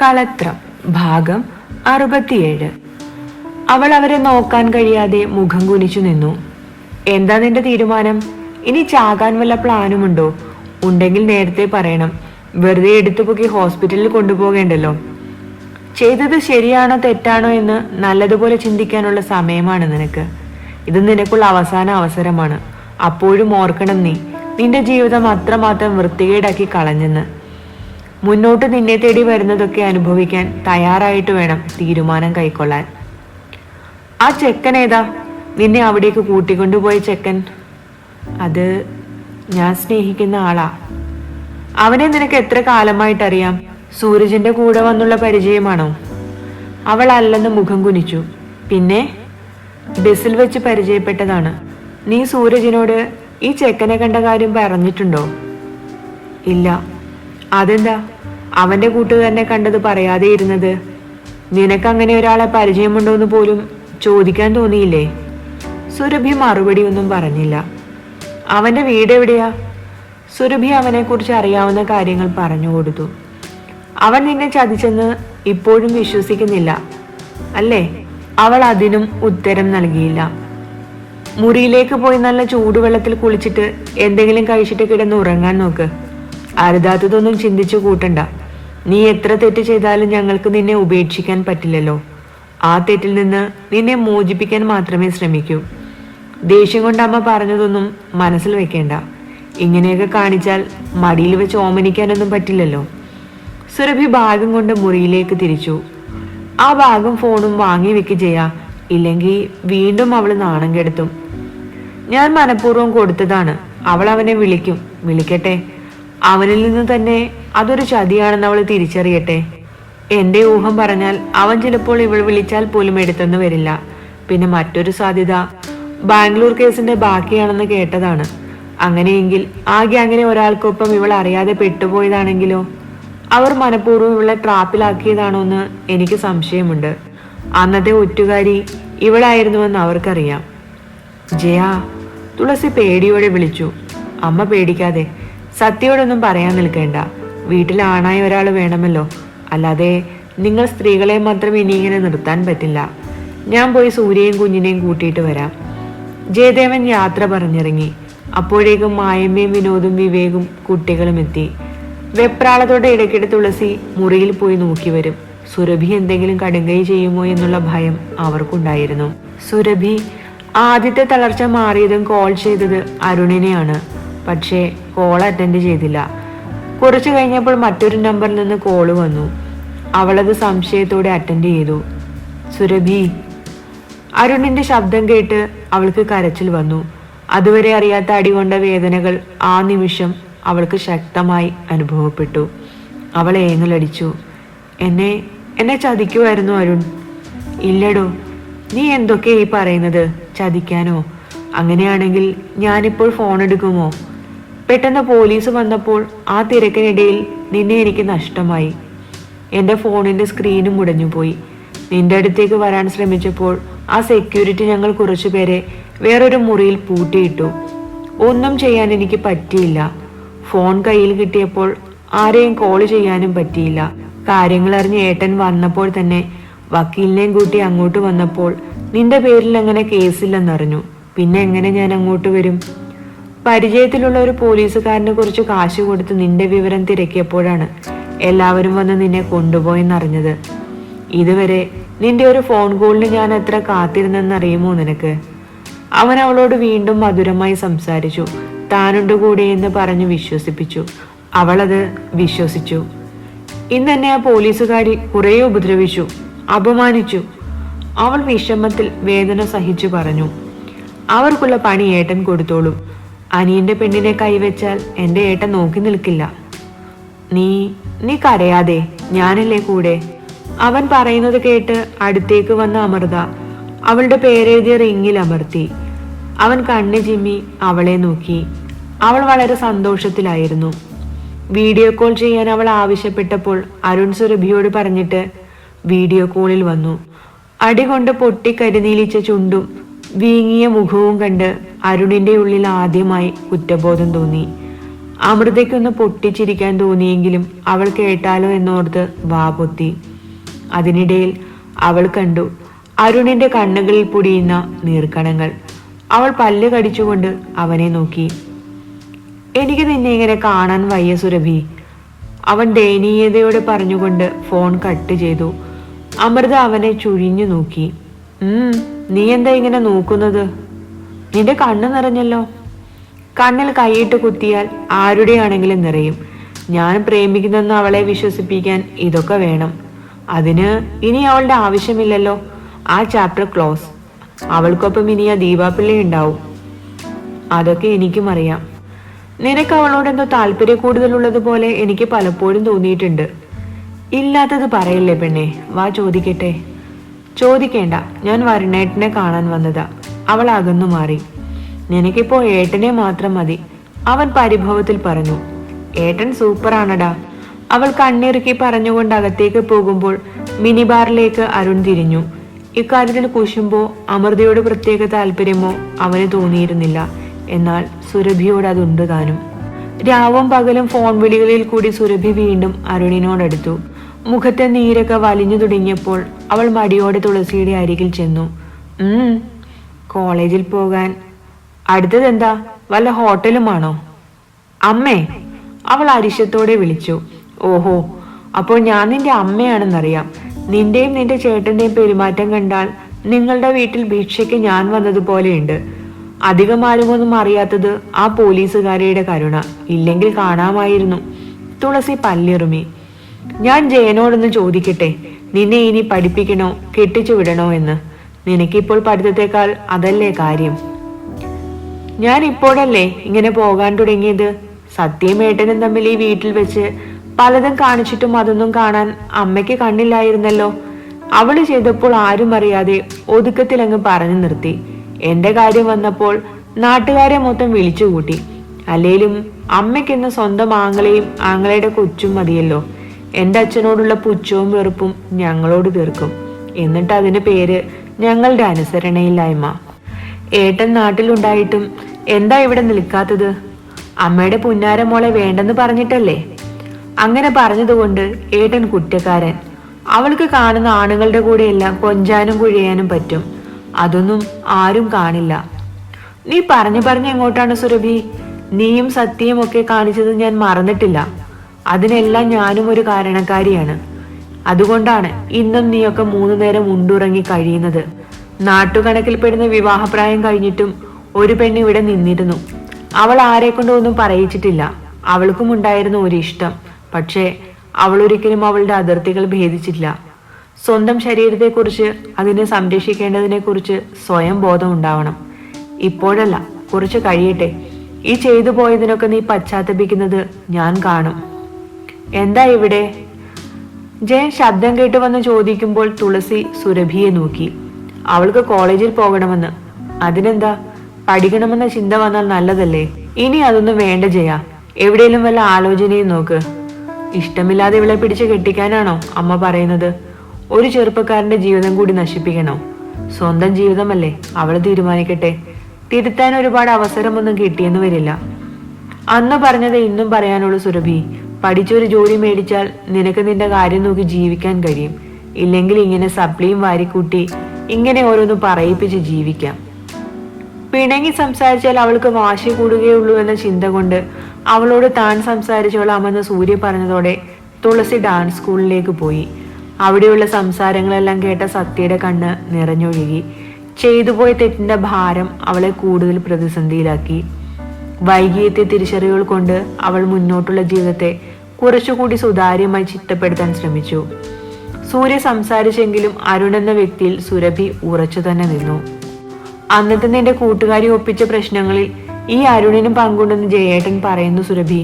കളത്രം ഭാഗം 67. അവൾ അവരെ നോക്കാൻ കഴിയാതെ മുഖം കുനിച്ചു നിന്നു. എന്താ നിന്റെ തീരുമാനം? ഇനി ചാകാൻ വല്ല പ്ലാനുമുണ്ടോ? ഉണ്ടെങ്കിൽ നേരത്തെ പറയണം. വെറുതെ എടുത്തുപൊക്കി ഹോസ്പിറ്റലിൽ കൊണ്ടുപോകേണ്ടല്ലോ. ചെയ്തത് ശരിയാണോ തെറ്റാണോ എന്ന് നല്ലതുപോലെ ചിന്തിക്കാനുള്ള സമയമാണ് നിനക്ക്. ഇത് നിനക്കുള്ള അവസാന അവസരമാണ്. അപ്പോഴും ഓർക്കണം, നിന്റെ ജീവിതം അത്രമാത്രം വൃത്തികേടാക്കി കളഞ്ഞെന്ന്. മുന്നോട്ട് നിന്നെ തേടി വരുന്നതൊക്കെ അനുഭവിക്കാൻ തയ്യാറായിട്ട് വേണം തീരുമാനം കൈക്കൊള്ളാൻ. ആ ചെക്കൻ ഏതാ? നിന്നെ അവിടേക്ക് കൂട്ടിക്കൊണ്ടുപോയ ചെക്കൻ? അത് ഞാൻ സ്നേഹിക്കുന്ന ആളാ. അവനെ നിനക്ക് എത്ര കാലമായിട്ടറിയാം? സൂരജിന്റെ കൂടെ വന്നുള്ള പരിചയമാണോ? അവൾ അല്ലെന്ന് മുഖം കുനിച്ചു. പിന്നെ ബസ്സിൽ വെച്ച് പരിചയപ്പെട്ടതാണ്. നീ സൂരജിനോട് ഈ ചെക്കനെ കണ്ട കാര്യം പറഞ്ഞിട്ടുണ്ടോ? ഇല്ല. അതെന്താ അവന്റെ കൂട്ടുകാരനെ കണ്ടത് പറയാതെ ഇരുന്നത്? നിനക്ക് അങ്ങനെ ഒരാളെ പരിചയമുണ്ടോ എന്ന് പോലും ചോദിക്കാൻ തോന്നിയില്ലേ? സുരഭി മറുപടി ഒന്നും പറഞ്ഞില്ല. അവന്റെ വീട് എവിടെയാ? സുരഭി അവനെ കുറിച്ച് അറിയാവുന്ന കാര്യങ്ങൾ പറഞ്ഞു കൊടുത്തു. അവൻ നിന്നെ ചതിച്ചെന്ന് ഇപ്പോഴും വിശ്വസിക്കുന്നില്ല അല്ലേ? അവൾ അതിനും ഉത്തരം നൽകിയില്ല. മുറിയിലേക്ക് പോയി നല്ല ചൂടുവെള്ളത്തിൽ കുളിച്ചിട്ട് എന്തെങ്കിലും കഴിച്ചിട്ട് കിടന്ന് ഉറങ്ങാൻ നോക്ക്. അരുതാത്തതൊന്നും ചിന്തിച്ചു കൂട്ടണ്ട. നീ എത്ര തെറ്റ് ചെയ്താലും ഞങ്ങൾക്ക് നിന്നെ ഉപേക്ഷിക്കാൻ പറ്റില്ലല്ലോ. ആ തെറ്റിൽ നിന്ന് നിന്നെ മോചിപ്പിക്കാൻ മാത്രമേ ശ്രമിക്കൂ. ദേഷ്യം കൊണ്ട് അമ്മ പറഞ്ഞതൊന്നും മനസ്സിൽ വെക്കേണ്ട. ഇങ്ങനെയൊക്കെ കാണിച്ചാൽ മടിയിൽ വെച്ച് ഓമനിക്കാനൊന്നും പറ്റില്ലല്ലോ. സുരഭി ബാഗും കൊണ്ട് മുറിയിലേക്ക് തിരിച്ചു. ആ ബാഗും ഫോണും വാങ്ങി വെക്ക് ചെയ്യാ, ഇല്ലെങ്കിൽ വീണ്ടും അവൾ നാണം കെടുത്തും. ഞാൻ മനഃപൂർവ്വം കൊടുത്തതാണ്. അവൾ അവനെ വിളിക്കും. വിളിക്കട്ടെ. അവനിൽ നിന്ന് തന്നെ അതൊരു ചതിയാണെന്ന് അവൾ തിരിച്ചറിയട്ടെ. എന്റെ ഊഹം പറഞ്ഞാൽ അവൻ ചിലപ്പോൾ ഇവൾ വിളിച്ചാൽ പോലും എടുത്തെന്ന് വരില്ല. പിന്നെ മറ്റൊരു സാധ്യത ബാംഗ്ലൂർ കേസിന്റെ ബാക്കിയാണെന്ന് കേട്ടതാണ്. അങ്ങനെയെങ്കിൽ ആകെ അങ്ങനെ ഒരാൾക്കൊപ്പം ഇവൾ അറിയാതെ പെട്ടുപോയതാണെങ്കിലോ? അവർ മനഃപൂർവ്വം ഇവളെ ട്രാപ്പിലാക്കിയതാണോ എന്ന് എനിക്ക് സംശയമുണ്ട്. അന്നത്തെ ഒറ്റുകാരി ഇവളായിരുന്നുവെന്ന് അവർക്കറിയാം. ജയാ, തുളസി പേടിയോടെ വിളിച്ചു. അമ്മ പേടിക്കാതെ. സത്യയോടൊന്നും പറയാൻ നിൽക്കേണ്ട. വീട്ടിൽ ആണായ ഒരാൾ വേണമല്ലോ. അല്ലാതെ നിങ്ങൾ സ്ത്രീകളെ മാത്രം ഇനി ഇങ്ങനെ നിർത്താൻ പറ്റില്ല. ഞാൻ പോയി സൂര്യയും കുഞ്ഞിനെയും കൂട്ടിയിട്ട് വരാം. ജയദേവൻ യാത്ര പറഞ്ഞിറങ്ങി. അപ്പോഴേക്കും മായമ്മയും വിനോദും വിവേകും കുട്ടികളും എത്തി. വെപ്രാളത്തോടെ ഇടയ്ക്കിടെ തുളസി മുറിയിൽ പോയി നോക്കി വരും. സുരഭി എന്തെങ്കിലും കടുങ്കൈ ചെയ്യുമോ എന്നുള്ള ഭയം അവർക്കുണ്ടായിരുന്നു. സുരഭി ആദ്യത്തെ തളർച്ച മാറിയതും കോൾ ചെയ്തത് അരുണിനെയാണ്. പക്ഷേ കോൾ അറ്റൻഡ് ചെയ്തില്ല. കുറച്ചു കഴിഞ്ഞപ്പോൾ മറ്റൊരു നമ്പറിൽ നിന്ന് കോള് വന്നു. അവളത് സംശയത്തോടെ അറ്റൻഡ് ചെയ്തു. സുരഭി. അരുണിന്റെ ശബ്ദം കേട്ട് അവൾക്ക് കരച്ചിൽ വന്നു. അതുവരെ അറിയാത്ത അടികൊണ്ട വേദനകൾ ആ നിമിഷം അവൾക്ക് ശക്തമായി അനുഭവപ്പെട്ടു. അവൾ ഏങ്ങലടിച്ചു. എന്നെ ചതിക്കുമായിരുന്നു അരുൺ? ഇല്ലടോ. നീ എന്തൊക്കെ ഈ പറയുന്നത്? ചതിക്കാനോ? അങ്ങനെയാണെങ്കിൽ ഞാനിപ്പോൾ ഫോൺ എടുക്കുമോ? പെട്ടെന്ന് പോലീസ് വന്നപ്പോൾ ആ തിരക്കിനിടയിൽ നിന്നെ എനിക്ക് നഷ്ടമായി. എൻ്റെ ഫോണിൻ്റെ സ്ക്രീനും മുടഞ്ഞുപോയി. നിന്റെ അടുത്തേക്ക് വരാൻ ശ്രമിച്ചപ്പോൾ ആ സെക്യൂരിറ്റി ഞങ്ങൾ കുറച്ചുപേരെ വേറൊരു മുറിയിൽ പൂട്ടിയിട്ടു. ഒന്നും ചെയ്യാൻ എനിക്ക് പറ്റിയില്ല. ഫോൺ കയ്യിൽ കിട്ടിയപ്പോൾ ആരെയും കോൾ ചെയ്യാനും പറ്റിയില്ല. കാര്യങ്ങൾ അറിഞ്ഞ് ഏട്ടൻ വന്നപ്പോൾ തന്നെ വക്കീലിനെയും കൂട്ടി അങ്ങോട്ട് വന്നപ്പോൾ നിന്റെ പേരിൽ അങ്ങനെ കേസില്ലെന്നറിഞ്ഞു. പിന്നെ എങ്ങനെ ഞാൻ അങ്ങോട്ട് വരും? പരിചയത്തിലുള്ള ഒരു പോലീസുകാരന് കുറച്ച് കാശ് കൊടുത്ത് നിന്റെ വിവരം തിരക്കിയപ്പോഴാണ് എല്ലാവരും വന്ന് നിന്നെ കൊണ്ടുപോയെന്നറിഞ്ഞത്. ഇതുവരെ നിന്റെ ഒരു ഫോൺ കോളിന് ഞാൻ എത്ര കാത്തിരുന്നെന്നറിയുമോ നിനക്ക്? അവൻ അവളോട് വീണ്ടും മധുരമായി സംസാരിച്ചു. താനുണ്ട് കൂടെ എന്ന് പറഞ്ഞു വിശ്വസിപ്പിച്ചു. അവളത് വിശ്വസിച്ചു. ഇന്ന് എന്നെ ആ പോലീസുകാരി കുറെ ഉപദ്രവിച്ചു, അപമാനിച്ചു. അവൾ വിഷമത്തിൽ വേദന സഹിച്ചു പറഞ്ഞു. അവർക്കുള്ള പണി ഏട്ടൻ കൊടുത്തോളും. അനിയന്റെ പെണ്ണിനെ കൈവച്ചാൽ എൻ്റെ ഏട്ടൻ നോക്കി നിൽക്കില്ല. നീ കരയാതെ, ഞാനല്ലേ കൂടെ. അവൻ പറയുന്നത് കേട്ട് അടുത്തേക്ക് വന്ന അമൃത അവളുടെ പേരെഴുതിയ റിങ്ങിൽ അമർത്തി. അവൻ കണ്ണ് ചിമ്മി അവളെ നോക്കി. അവൾ വളരെ സന്തോഷത്തിലായിരുന്നു. വീഡിയോ കോൾ ചെയ്യാൻ അവൾ ആവശ്യപ്പെട്ടപ്പോൾ അരുൺ സുരഭിയോട് പറഞ്ഞിട്ട് വീഡിയോ കോളിൽ വന്നു. അടികൊണ്ട് പൊട്ടി കരിനീലിച്ച ചുണ്ടും വീങ്ങിയ മുഖവും കണ്ട് അരുണിന്റെ ഉള്ളിൽ ആദ്യമായി കുറ്റബോധം തോന്നി. അമൃതയ്ക്കൊന്ന് പൊട്ടിച്ചിരിക്കാൻ തോന്നിയെങ്കിലും അവൾ കേട്ടാലോ എന്നോർത്ത് വാ പൊത്തി. അതിനിടയിൽ അവൾ കണ്ടു അരുണിന്റെ കണ്ണുകളിൽ പൊടിയുന്ന നീർക്കണങ്ങൾ. അവൾ പല്ല് കടിച്ചുകൊണ്ട് അവനെ നോക്കി. എനിക്ക് നിന്നെ ഇങ്ങനെ കാണാൻ വയ്യ സുരഭി, അവൻ ദയനീയതയോടെ പറഞ്ഞുകൊണ്ട് ഫോൺ കട്ട് ചെയ്തു. അമൃത അവനെ ചുഴിഞ്ഞു നോക്കി. നീ എന്താ ഇങ്ങനെ നോക്കുന്നത്? നിന്റെ കണ്ണ് നിറഞ്ഞല്ലോ. കണ്ണിൽ കൈയിട്ട് കുത്തിയാൽ ആരുടെയാണെങ്കിലും നിറയും. ഞാൻ പ്രേമിക്കുന്നെന്ന് അവളെ വിശ്വസിപ്പിക്കാൻ ഇതൊക്കെ വേണം. അതിന് ഇനി അവളുടെ ആവശ്യമില്ലല്ലോ. ആ ചാപ്റ്റർ ക്ലോസ്. അവൾക്കൊപ്പം ഇനി ആ ദീപാപിള്ള ഉണ്ടാവും. അതൊക്കെ എനിക്കും അറിയാം. നിനക്ക് അവളോട് എന്തോ താല്പര്യ കൂടുതലുള്ളത് പോലെ എനിക്ക് പലപ്പോഴും തോന്നിയിട്ടുണ്ട്. ഇല്ലാത്തത് പറയല്ലേ പെണ്ണെ, വാ ചോദിക്കട്ടെ. ചോദിക്കേണ്ട, ഞാൻ വരുണേട്ടനെ കാണാൻ വന്നതാ. അവൾ അകന്നു മാറി. നിനക്കിപ്പോ ഏട്ടനെ മാത്രം മതി, അവൻ പരിഭവത്തിൽ പറഞ്ഞു. ഏട്ടൻ സൂപ്പറാണടാ, അവൾ കണ്ണിറുക്കി പറഞ്ഞുകൊണ്ട് അകത്തേക്ക് പോകുമ്പോൾ മിനി ബാറിലേക്ക് അരുൺ തിരിഞ്ഞു. ഇക്കാര്യത്തിൽ കുശുമ്പോ അമൃതയോട് പ്രത്യേക താല്പര്യമോ അവന് തോന്നിയിരുന്നില്ല. എന്നാൽ സുരഭിയോട് അതുണ്ട് താനും. രാവും പകലും ഫോൺ വിളികളിൽ കൂടി സുരഭി വീണ്ടും അരുണിനോടടുത്തു. മുഖത്തെ നീരൊക്കെ വലിഞ്ഞു തുടങ്ങിയപ്പോൾ അവൾ മടിയോടെ തുളസിയുടെ അരികിൽ ചെന്നു. കോളേജിൽ പോകാൻ. അടുത്തതെന്താ, വല്ല ഹോട്ടലുമാണോ? അമ്മേ, അവൾ അരിശത്തോടെ വിളിച്ചു. ഓഹോ, അപ്പോൾ ഞാൻ നിന്റെ അമ്മയാണെന്നറിയാം. നിന്റെയും നിന്റെ ചേട്ടന്റെയും പെരുമാറ്റം കണ്ടാൽ നിങ്ങളുടെ വീട്ടിൽ ഭിക്ഷയ്ക്ക് ഞാൻ വന്നതുപോലെയുണ്ട്. അധികം ആരുമൊന്നും അറിയാത്തത് ആ പോലീസുകാരിയുടെ കരുണ. ഇല്ലെങ്കിൽ കാണാമായിരുന്നു. തുളസി പല്ലിറുമി. ഞാൻ ജയനോടൊന്ന് ചോദിക്കട്ടെ, നിന്നെ ഇനി പഠിപ്പിക്കണോ കെട്ടിച്ചു വിടണോ എന്ന്? നിനക്കിപ്പോൾ പഠിത്തത്തെക്കാൾ അതല്ലേ കാര്യം? ഞാൻ ഇപ്പോഴല്ലേ ഇങ്ങനെ പോകാൻ തുടങ്ങിയത്. സത്യയും ഏട്ടനും തമ്മിൽ ഈ വീട്ടിൽ വെച്ച് പലതും കാണിച്ചിട്ടും അതൊന്നും കാണാൻ അമ്മയ്ക്ക് കണ്ണില്ലായിരുന്നല്ലോ. അവള് ചെയ്തപ്പോൾ ആരും അറിയാതെ ഒതുക്കത്തിൽ അങ്ങ് പറഞ്ഞു നിർത്തി. എന്റെ കാര്യം വന്നപ്പോൾ നാട്ടുകാരെ മൊത്തം വിളിച്ചുകൂട്ടി. അല്ലേലും അമ്മയ്ക്കെന്ന് സ്വന്തം ആങ്ങളെയും ആങ്ങളയുടെ കൊച്ചും മതിയല്ലോ. എന്റെ അച്ഛനോടുള്ള പുച്ഛവും വെറുപ്പും ഞങ്ങളോട് തീർക്കും. എന്നിട്ട് അതിന് പേര് ഞങ്ങളുടെ അനുസരണയില്ലായ്മ. ഏട്ടൻ നാട്ടിലുണ്ടായിട്ടും എന്താ ഇവിടെ നിൽക്കാത്തത്? അമ്മയുടെ പുന്നാര മോളെ വേണ്ടെന്ന് പറഞ്ഞിട്ടല്ലേ? അങ്ങനെ പറഞ്ഞതുകൊണ്ട് ഏട്ടൻ കുറ്റക്കാരൻ. അവൾക്ക് കാണുന്ന ആണുങ്ങളുടെ കൂടെയെല്ലാം കൊഞ്ചാനും കുഴയാനും പറ്റും. അതൊന്നും ആരും കാണില്ല. നീ പറഞ്ഞു എങ്ങോട്ടാണ് സുരഭി? നീയും സത്യയും ഒക്കെ കാണിച്ചത് ഞാൻ മറന്നിട്ടില്ല. അതിനെല്ലാം ഞാനും ഒരു കാരണക്കാരിയാണ്. അതുകൊണ്ടാണ് ഇന്നും നീയൊക്കെ 3 നേരം ഉണ്ടുറങ്ങി കഴിയുന്നത്. നാട്ടുകണക്കിൽപ്പെടുന്ന വിവാഹപ്രായം കഴിഞ്ഞിട്ടും ഒരു പെണ്ണ് ഇവിടെ നിന്നിരുന്നു. അവൾ ആരെ കൊണ്ടും ഒന്നും പറയിച്ചിട്ടില്ല. അവൾക്കും ഉണ്ടായിരുന്ന ഒരു ഇഷ്ടം. പക്ഷേ അവൾ ഒരിക്കലും അവളുടെ അതിർത്തികൾ ഭേദിച്ചില്ല. സ്വന്തം ശരീരത്തെക്കുറിച്ച്, അതിനെ സംരക്ഷിക്കേണ്ടതിനെ കുറിച്ച് സ്വയം ബോധം ഉണ്ടാവണം. ഇപ്പോഴല്ല, കുറച്ച് കഴിയട്ടെ. ഈ ചെയ്തു പോയതിനൊക്കെ നീ പശ്ചാത്തപിക്കുന്നത് ഞാൻ കാണും. എന്താ ഇവിടെ? ജയൻ ശബ്ദം കേട്ട് വന്ന് ചോദിക്കുമ്പോൾ തുളസി സുരഭിയെ നോക്കി. അവൾക്ക് കോളേജിൽ പോകണമെന്ന്. അതിനെന്താ, പഠിക്കണമെന്ന ചിന്ത വന്നാൽ നല്ലതല്ലേ? ഇനി അതൊന്നും വേണ്ട ജയ. എവിടെയെങ്കിലും വല്ല ആലോചനയും നോക്ക്. ഇഷ്ടമില്ലാതെ ഇവളെ പിടിച്ച് കെട്ടിക്കാനാണോ അമ്മ പറയുന്നത്? ഒരു ചെറുപ്പക്കാരന്റെ ജീവിതം കൂടി നശിപ്പിക്കണോ? സ്വന്തം ജീവിതമല്ലേ, അവൾ തീരുമാനിക്കട്ടെ. തിരുത്താൻ ഒരുപാട് അവസരമൊന്നും കിട്ടിയെന്ന് വരില്ല. അന്ന് പറഞ്ഞത് ഇന്നും പറയാനുള്ളൂ സുരഭി. പഠിച്ചൊരു ജോലി മേടിച്ചാൽ നിനക്ക് നിന്റെ കാര്യം നോക്കി ജീവിക്കാൻ കഴിയും. ഇല്ലെങ്കിൽ ഇങ്ങനെ സപ്ലിയും വാരിക്കൂട്ടി ഇങ്ങനെ ഓരോന്ന് പറയിപ്പിച്ച് ജീവിക്കാം. പിണങ്ങി സംസാരിച്ചാൽ അവൾക്ക് വാശി കൂടുകയുള്ളൂ എന്ന ചിന്ത കൊണ്ട് അവളോട് താൻ സംസാരിച്ചോളാമെന്ന് സൂര്യ പറഞ്ഞതോടെ തുളസി ഡാൻസ് സ്കൂളിലേക്ക് പോയി. അവിടെയുള്ള സംസാരങ്ങളെല്ലാം കേട്ട സത്യയുടെ കണ്ണ് നിറഞ്ഞൊഴുകി. ചെയ്തുപോയ തെറ്റിന്റെ ഭാരം അവളെ കൂടുതൽ പ്രതിസന്ധിയിലാക്കി. വൈകിയെത്തിയ തിരിച്ചറിവുകൾ കൊണ്ട് അവൾ മുന്നോട്ടുള്ള ജീവിതത്തെ കുറച്ചുകൂടി സുതാര്യമായി ചിട്ടപ്പെടുത്താൻ ശ്രമിച്ചു. സൂര്യ സംസാരിച്ചെങ്കിലും അരുൺ എന്ന വ്യക്തിയിൽ സുരഭി ഉറച്ചു തന്നെ നിന്നു. അന്നത്തെ നിന്റെ കൂട്ടുകാരി ഒപ്പിച്ച പ്രശ്നങ്ങളിൽ ഈ അരുണിനും പങ്കുണ്ടെന്ന് ജയേട്ടൻ പറയുന്നു സുരഭി.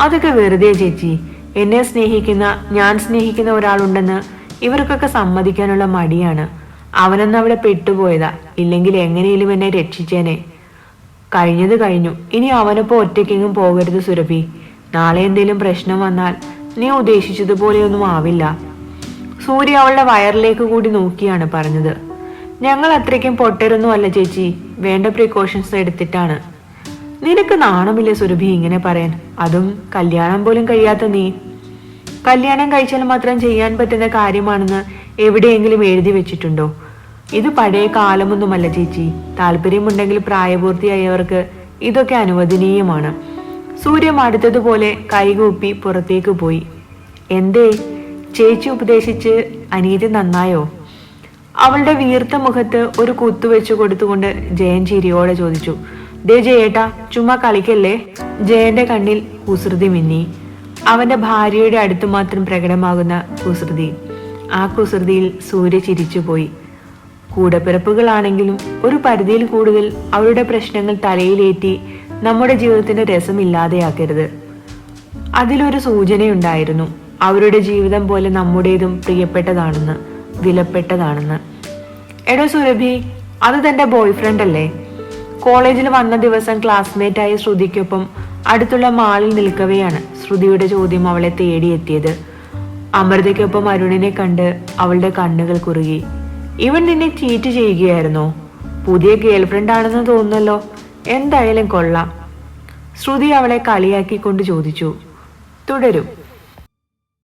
അതൊക്കെ വെറുതെ ചേച്ചി. എന്നെ സ്നേഹിക്കുന്ന, ഞാൻ സ്നേഹിക്കുന്ന ഒരാളുണ്ടെന്ന് ഇവർക്കൊക്കെ സമ്മതിക്കാനുള്ള മടിയാണ്. അവനെന്ന് അവിടെ പെട്ടുപോയതാ. ഇല്ലെങ്കിൽ എങ്ങനെയും എന്നെ രക്ഷിച്ചേനെ. കഴിഞ്ഞത് കഴിഞ്ഞു. ഇനി അവനൊപ്പം ഒറ്റയ്ക്കെങ്ങും പോകരുത് സുരഭി. നാളെ എന്തെങ്കിലും പ്രശ്നം വന്നാൽ നീ ഉദ്ദേശിച്ചതുപോലെയൊന്നും ആവില്ല. സൂര്യ അവളുടെ വയറിലേക്ക് കൂടി നോക്കിയാണ് പറഞ്ഞത്. ഞങ്ങൾ അത്രയ്ക്കും പൊട്ടരൊന്നും അല്ല ചേച്ചി. വേണ്ട പ്രിക്കോഷൻസ് എടുത്തിട്ടാണ്. നിനക്ക് നാണമില്ലേ സുരഭി ഇങ്ങനെ പറയാൻ? അതും കല്യാണം പോലും കഴിയാത്ത നീ. കല്യാണം കഴിച്ചാൽ മാത്രം ചെയ്യാൻ പറ്റുന്ന കാര്യമാണെന്ന് എവിടെയെങ്കിലും എഴുതി വെച്ചിട്ടുണ്ടോ? ഇത് പഴയ കാലമൊന്നുമല്ല ചേച്ചി. താല്പര്യമുണ്ടെങ്കിൽ പ്രായപൂർത്തിയായവർക്ക് ഇതൊക്കെ അനുവദനീയമാണ്. സൂര്യ അടുത്തതുപോലെ കൈകൂപ്പി പുറത്തേക്ക് പോയി. എന്തേ ചേച്ചി ഉപദേശിച്ച് അനീതി നന്നായോ? അവളുടെ വീർത്ത മുഖത്ത് ഒരു കുത്തുവെച്ചു കൊടുത്തുകൊണ്ട് ജയൻ ചിരിയോടെ ചോദിച്ചു. ദേ ജയേട്ടാ, ചുമ്മാ കളിക്കല്ലേ. ജയന്റെ കണ്ണിൽ കുസൃതി മിന്നി. അവന്റെ ഭാര്യയുടെ അടുത്ത് മാത്രം പ്രകടമാകുന്ന കുസൃതി. ആ കുസൃതിയിൽ സൂര്യ ചിരിച്ചുപോയി. കൂടപ്പിറപ്പുകളാണെങ്കിലും ഒരു പരിധിയിൽ കൂടുതൽ അവരുടെ പ്രശ്നങ്ങൾ തലയിലേറ്റി നമ്മുടെ ജീവിതത്തിന്റെ രസമില്ലാതെയാക്കരുത്. അതിലൊരു സൂചനയുണ്ടായിരുന്നു. അവരുടെ ജീവിതം പോലെ നമ്മുടേതും പ്രിയപ്പെട്ടതാണെന്ന്, വിലപ്പെട്ടതാണെന്ന്. എടോ സുരഭി, അത് തന്റെ ബോയ്ഫ്രണ്ട് അല്ലേ? കോളേജിൽ വന്ന ദിവസം ക്ലാസ്മേറ്റായ ശ്രുതിക്കൊപ്പം അടുത്തുള്ള മാളിൽ നിൽക്കവെയാണ് ശ്രുതിയുടെ ചോദ്യം അവളെ തേടിയെത്തിയത്. അമൃതയ്ക്കൊപ്പം അരുണിനെ കണ്ട് അവളുടെ കണ്ണുകൾ കുറുകി. ഇവൻ നിന്നെ ചീറ്റ് ചെയ്യുകയായിരുന്നോ? പുതിയ ഗേൾഫ്രണ്ട് ആണെന്ന് തോന്നുന്നല്ലോ. എന്തായാലും കൊള്ളാം. ശ്രുതി അവളെ കളിയാക്കിക്കൊണ്ട് ചോദിച്ചു. തുടരും.